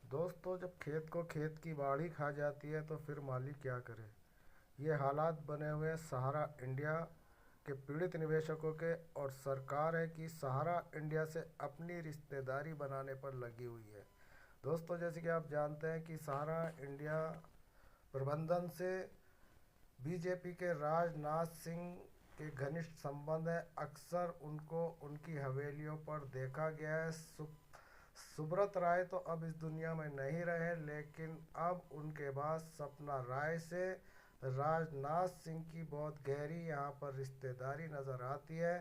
दोस्तों, जब खेत को खेत की बाड़ी खा जाती है तो फिर मालिक क्या करे। ये हालात बने हुए हैं सहारा इंडिया के पीड़ित निवेशकों के, और सरकार है कि सहारा इंडिया से अपनी रिश्तेदारी बनाने पर लगी हुई है। दोस्तों, जैसे कि आप जानते हैं कि सहारा इंडिया प्रबंधन से बीजेपी के राजनाथ सिंह के घनिष्ठ संबंध है। अक्सर उनको उनकी हवेलियों पर देखा गया है। सुब्रत राय तो अब इस दुनिया में नहीं रहे, लेकिन अब उनके बाद सपना राय से राजनाथ सिंह की बहुत गहरी यहाँ पर रिश्तेदारी नज़र आती है।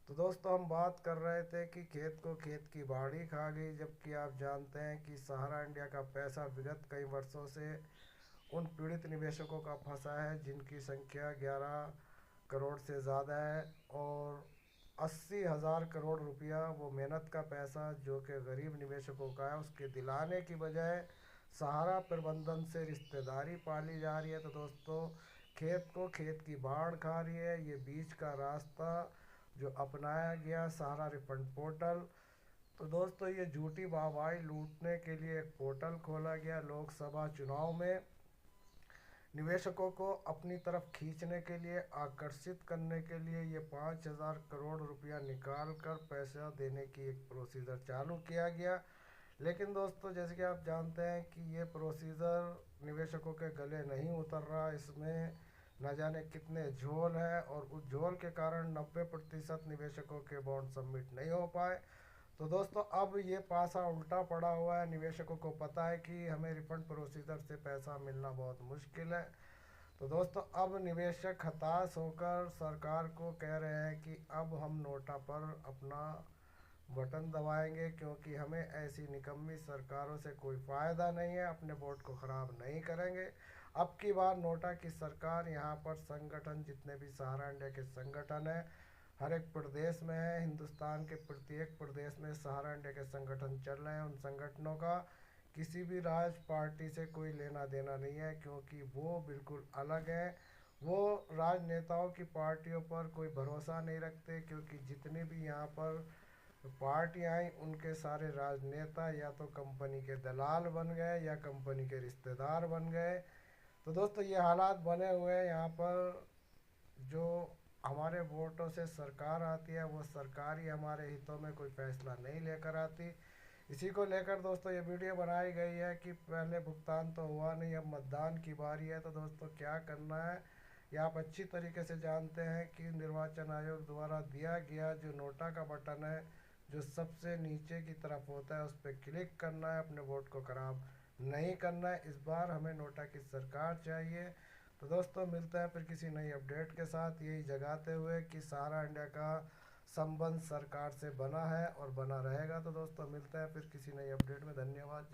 तो दोस्तों, हम बात कर रहे थे कि खेत को खेत की बाड़ी खा गई, जबकि आप जानते हैं कि सहारा इंडिया का पैसा विगत कई वर्षों से उन पीड़ित निवेशकों का फंसा है, जिनकी संख्या 11 करोड़ से ज़्यादा है। और 80,000 करोड़ रुपया वो मेहनत का पैसा जो कि गरीब निवेशकों का है, उसके दिलाने की बजाय सहारा प्रबंधन से रिश्तेदारी पाली जा रही है। तो दोस्तों, खेत को खेत की बाढ़ खा रही है। ये बीच का रास्ता जो अपनाया गया सहारा रिफंड पोर्टल, तो दोस्तों ये झूठी वाहवाही लूटने के लिए एक पोर्टल खोला गया। लोकसभा चुनाव में निवेशकों को अपनी तरफ खींचने के लिए, आकर्षित करने के लिए ये 5,000 करोड़ रुपया निकाल कर पैसा देने की एक प्रोसीजर चालू किया गया। लेकिन दोस्तों, जैसे कि आप जानते हैं कि ये प्रोसीजर निवेशकों के गले नहीं उतर रहा। इसमें न जाने कितने झोल हैं, और उस झोल के कारण 90% निवेशकों के बॉन्ड सबमिट नहीं हो पाए। तो दोस्तों, अब ये पासा उल्टा पड़ा हुआ है। निवेशकों को पता है कि हमें रिफंड प्रोसीजर से पैसा मिलना बहुत मुश्किल है। तो दोस्तों, अब निवेशक हताश होकर सरकार को कह रहे हैं कि अब हम नोटा पर अपना बटन दबाएंगे, क्योंकि हमें ऐसी निकम्मी सरकारों से कोई फ़ायदा नहीं है। अपने वोट को ख़राब नहीं करेंगे। अब की बार नोटा की सरकार यहाँ पर संगठन, जितने भी सहारा इंडिया के संगठन हैं, हर एक प्रदेश में है। हिंदुस्तान के प्रत्येक प्रदेश में सहारा इंडिया के संगठन चल रहे हैं। उन संगठनों का किसी भी राज पार्टी से कोई लेना देना नहीं है, क्योंकि वो बिल्कुल अलग है। वो राजनेताओं की पार्टियों पर कोई भरोसा नहीं रखते, क्योंकि जितने भी यहाँ पर पार्टियाँ आई, उनके सारे राजनेता या तो कंपनी के दलाल बन गए या कंपनी के रिश्तेदार बन गए। तो दोस्तों, ये हालात बने हुए हैं। यहाँ पर जो हमारे वोटों से सरकार आती है, वो सरकार ही हमारे हितों में कोई फैसला नहीं लेकर आती। इसी को लेकर दोस्तों ये वीडियो बनाई गई है कि पहले भुगतान तो हुआ नहीं, अब मतदान की बारी है। तो दोस्तों, क्या करना है ये आप अच्छी तरीके से जानते हैं कि निर्वाचन आयोग द्वारा दिया गया जो नोटा का बटन है, जो सबसे नीचे की तरफ होता है, उस पर क्लिक करना है। अपने वोट को खराब नहीं करना है। इस बार हमें नोटा की सरकार चाहिए। तो दोस्तों, मिलते हैं फिर किसी नई अपडेट के साथ, यही जगाते हुए कि सहारा इंडिया का संबंध सरकार से बना है और बना रहेगा। तो दोस्तों, मिलते हैं फिर किसी नई अपडेट में। धन्यवाद।